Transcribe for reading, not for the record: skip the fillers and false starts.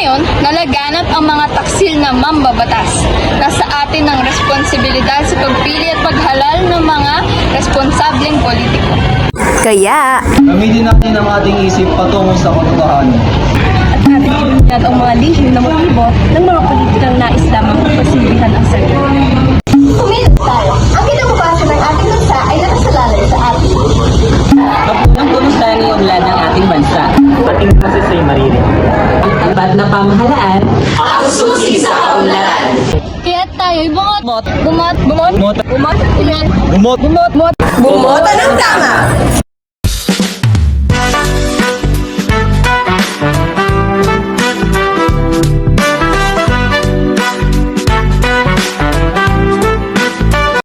ngayon na laganap ang mga taksil na mambabatas. Nasa atin ang responsibilidad sa pagpili at paghalal ng mga responsableng politiko. Kaya, Gamitin natin ang ating isip patungo sa katotohanan. At ating iluminat ang mga lihim na motibo ng mga politikang nais lamang pasilbihan ang sarili. Kumilos tayo. Ang kinabukasan ng ating bansa ay nakasalalay sa atin. Mapunang kumustahan ang ulan ng ating bansa. Ating masasay maririnig. Ang tapat na pamahalaan. Kaya tayo'y bumot! Bumot. Bumot! Bumot! Bumot! Bumot! Bumot! Bumot! Bumot! bumoto ng tama!